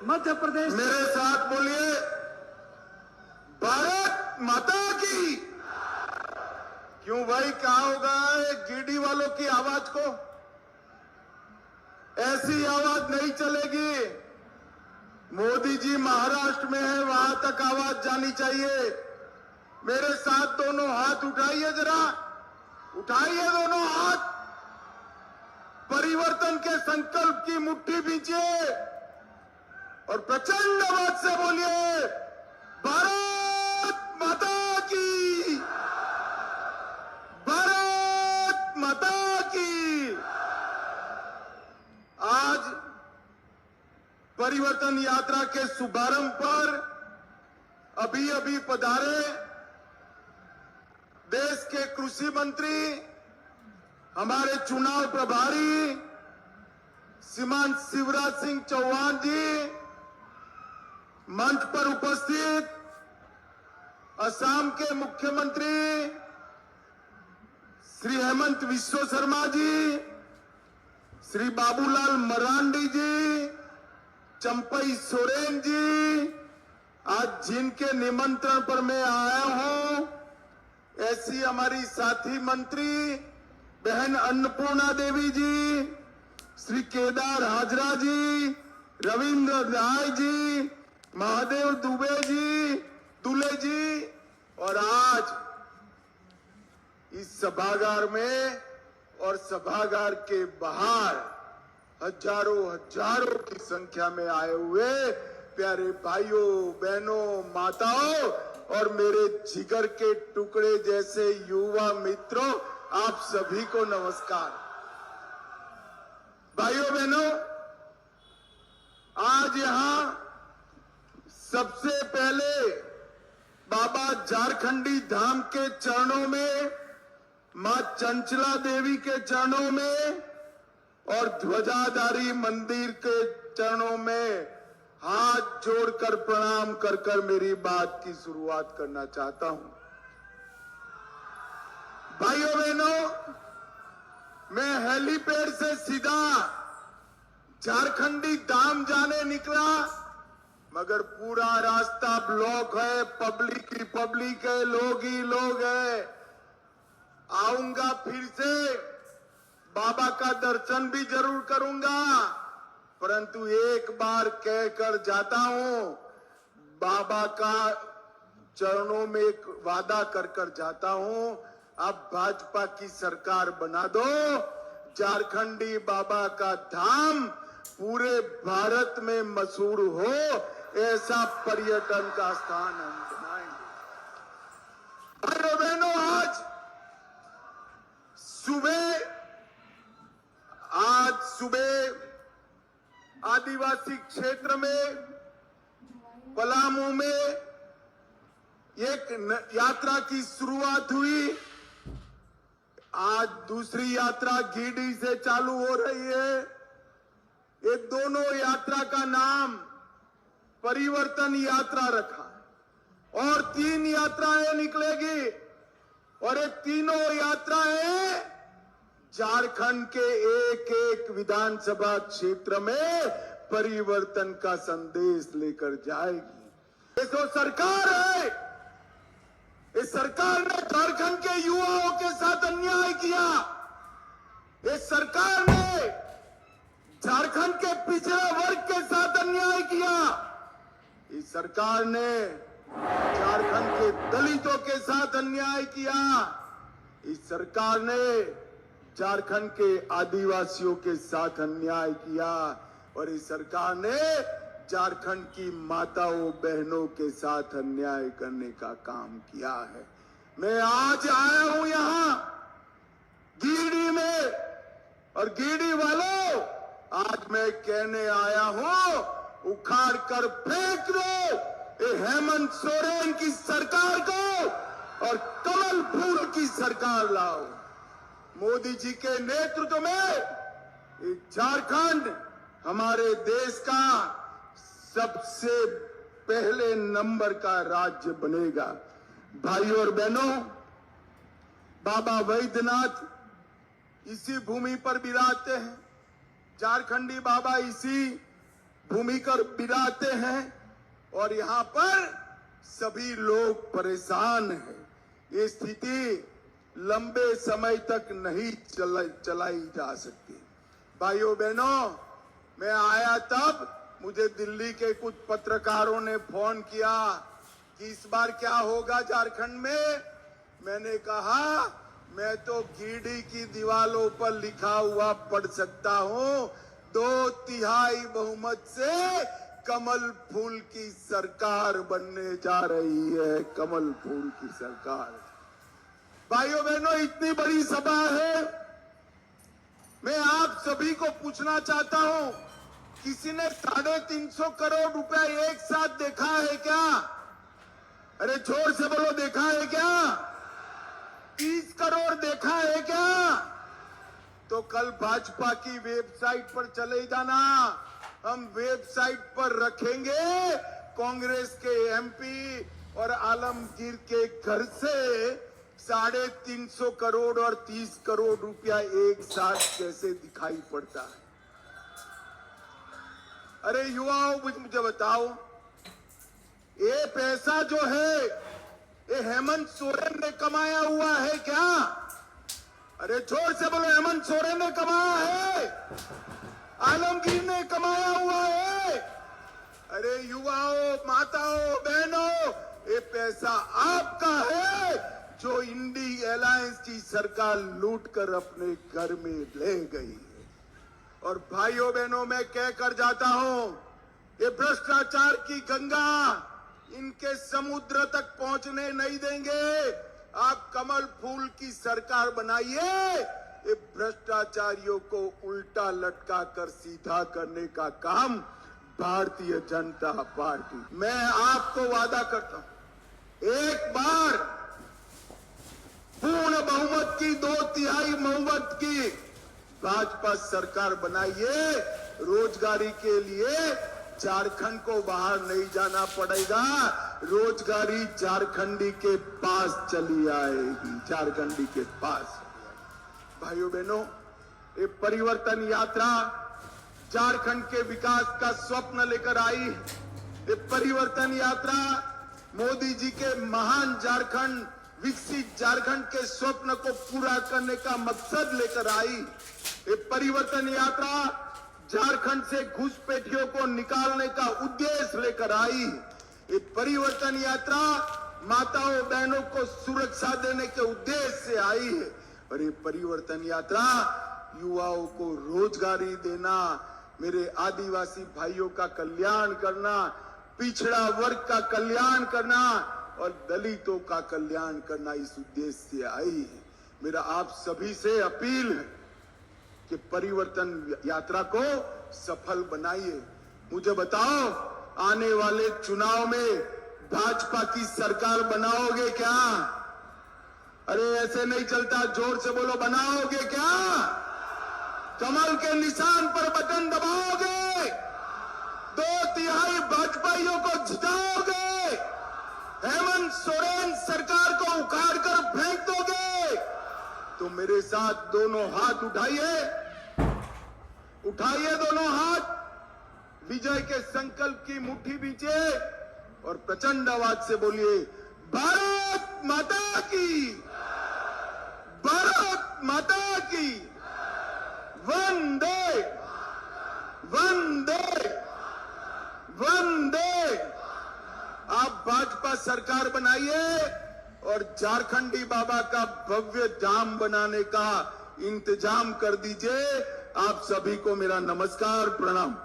मध्य प्रदेश। मेरे साथ बोलिए, भारत माता की। क्यों भाई, क्या होगा गिरडी वालों की आवाज को? ऐसी आवाज नहीं चलेगी। मोदी जी महाराष्ट्र में है, वहां तक आवाज जानी चाहिए। मेरे साथ दोनों हाथ उठाइए, जरा उठाइए दोनों हाथ। परिवर्तन के संकल्प की मुट्ठी भींचिए और प्रचंड आवाज से बोलिए, भारत माता की, भारत माता की। आज परिवर्तन यात्रा के शुभारंभ पर अभी अभी पधारे देश के कृषि मंत्री, हमारे चुनाव प्रभारी श्रीमान शिवराज सिंह चौहान जी, मंच पर उपस्थित असम के मुख्यमंत्री श्री हेमंत विश्व शर्मा जी, श्री बाबूलाल मरांडी जी, चंपई सोरेन जी, आज जिनके निमंत्रण पर मैं आया हूं, ऐसी हमारी साथी मंत्री बहन अन्नपूर्णा देवी जी, श्री केदार हाजरा जी, रविंद्र राय जी, महादेव दुबे जी, और आज इस सभागार में और सभागार के बाहर हजारों की संख्या में आए हुए प्यारे भाइयों, बहनों, माताओं और मेरे जिगर के टुकड़े जैसे युवा मित्रों, आप सभी को नमस्कार। भाइयों बहनों, आज यहां सबसे पहले बाबा झारखंडी धाम के चरणों में, मां चंचला देवी के चरणों में और ध्वजाधारी मंदिर के चरणों में हाथ जोड़कर प्रणाम कर मेरी बात की शुरुआत करना चाहता हूं। भाइयों बहनों, मैं हेलीपैड से सीधा झारखंडी धाम जाने निकला, मगर पूरा रास्ता ब्लॉक है, पब्लिक ही पब्लिक है, लोग ही लोग है। आऊंगा फिर से, बाबा का दर्शन भी जरूर करूंगा, परंतु एक बार कहकर जाता हूं, बाबा का चरणों में एक वादा कर जाता हूं, अब भाजपा की सरकार बना दो, झारखंडी बाबा का धाम पूरे भारत में मशहूर हो, ऐसा पर्यटन का स्थान हम बनाएंगे। भाइयों बहनों, आज सुबह आदिवासी क्षेत्र में पलामू में एक यात्रा की शुरुआत हुई। आज दूसरी यात्रा गिरिडीह से चालू हो रही है। ये दोनों यात्रा का नाम परिवर्तन यात्रा रखा और 3 यात्राएं निकलेगी और ये तीनों यात्राएं झारखंड के एक विधानसभा क्षेत्र में परिवर्तन का संदेश लेकर जाएगी। ये तो सरकार है, इस सरकार ने झारखंड के युवाओं के साथ अन्याय किया। इस सरकार ने झारखंड के पिछड़े वर्ग के साथ अन्याय किया। इस सरकार ने झारखंड के दलितों के साथ अन्याय किया। इस सरकार ने झारखंड के आदिवासियों के साथ अन्याय किया और इस सरकार ने झारखंड की माताओं बहनों के साथ अन्याय करने का काम किया है। मैं आज आया हूं यहां गिरिडीह में, और गिरिडीह वालों, आज मैं कहने आया हूं, उखाड़ कर फेंक दो ये हेमंत सोरेन की सरकार को और कमल फूल की सरकार लाओ। मोदी जी के नेतृत्व में झारखंड हमारे देश का सबसे पहले नंबर का राज्य बनेगा। भाइयों और बहनों, बाबा वैद्यनाथ इसी भूमि पर विराजते हैं। झारखंडी बाबा इसी भूमिकर बिराते हैं और यहाँ पर सभी लोग परेशान हैं। ये स्थिति लंबे समय तक नहीं चलाई जा सकती। भाइयों बहनों, मैं आया तब मुझे दिल्ली के कुछ पत्रकारों ने फोन किया कि इस बार क्या होगा झारखंड में। मैंने कहा मैं तो गिरडी की दीवारों पर लिखा हुआ पढ़ सकता हूं, 2/3 बहुमत से कमल फूल की सरकार बनने जा रही है। कमल फूल की सरकार। भाइयों बहनों, इतनी बड़ी सभा है, मैं आप सभी को पूछना चाहता हूं, किसी ने 350 करोड़ रुपए एक साथ देखा है क्या? अरे जोर से बोलो, देखा है क्या? 30 करोड़ देखा है क्या? तो कल भाजपा की वेबसाइट पर चले जाना, हम वेबसाइट पर रखेंगे कांग्रेस के एमपी और आलमगीर के घर से 350 करोड़ और 30 करोड़ रुपया एक साथ कैसे दिखाई पड़ता है। अरे युवाओं, मुझे बताओ, ये पैसा जो है ये हेमंत सोरेन ने कमाया हुआ है क्या? अरे जोर से बोलो, हेमंत सोरेन ने कमाया है? आलमगीर ने कमाया हुआ है? अरे युवाओं, माताओं, बहनों, ये पैसा आपका है जो इंडी अलायंस की सरकार लूट कर अपने घर में ले गई है। और भाइयों बहनों, मैं कह कर जाता हूं, ये भ्रष्टाचार की गंगा इनके समुद्र तक पहुंचने नहीं देंगे। आप कमल फूल की सरकार बनाइए, ये भ्रष्टाचारियों को उल्टा लटका कर सीधा करने का काम भारतीय जनता पार्टी। मैं आपको वादा करता हूं, एक बार पूर्ण बहुमत की 2/3 बहुमत की भाजपा सरकार बनाइए, रोजगारी के लिए झारखंड को बाहर नहीं जाना पड़ेगा, रोजगारी झारखंडी के पास चली आएगी, झारखंडी के पास। भाइयों बहनों, ये परिवर्तन यात्रा झारखंड के विकास का स्वप्न लेकर आई। ये परिवर्तन यात्रा मोदी जी के महान झारखंड, विकसित झारखंड के स्वप्न को पूरा करने का मकसद लेकर आई। ये परिवर्तन यात्रा झारखंड से घुसपैठियों को निकालने का उद्देश्य लेकर आई। ये परिवर्तन यात्रा माताओं बहनों को सुरक्षा देने के उद्देश्य से आई है। और ये परिवर्तन यात्रा युवाओं को रोजगारी देना, मेरे आदिवासी भाइयों का कल्याण करना, पिछड़ा वर्ग का कल्याण करना और दलितों का कल्याण करना, इस उद्देश्य से आई है। मेरा आप सभी से अपील है कि परिवर्तन यात्रा को सफल बनाइए। मुझे बताओ, आने वाले चुनाव में भाजपा की सरकार बनाओगे क्या? अरे ऐसे नहीं चलता, जोर से बोलो, बनाओगे क्या? कमल के निशान पर बटन दबाओगे? 2/3 भाजपाइयों को जिताओगे? हेमंत सोरेन सरकार को उखाड़ कर फेंक दोगे? तो मेरे साथ दोनों हाथ उठाइए, उठाइए दोनों हाथ, विजय के संकल्प की मुट्ठी बीचे और प्रचंड आवाज से बोलिए, भारत माता की, भारत माता की, वंदे वंदे वंदे। आप भाजपा सरकार बनाइए और झारखंडी बाबा का भव्य धाम बनाने का इंतजाम कर दीजिए। आप सभी को मेरा नमस्कार, प्रणाम।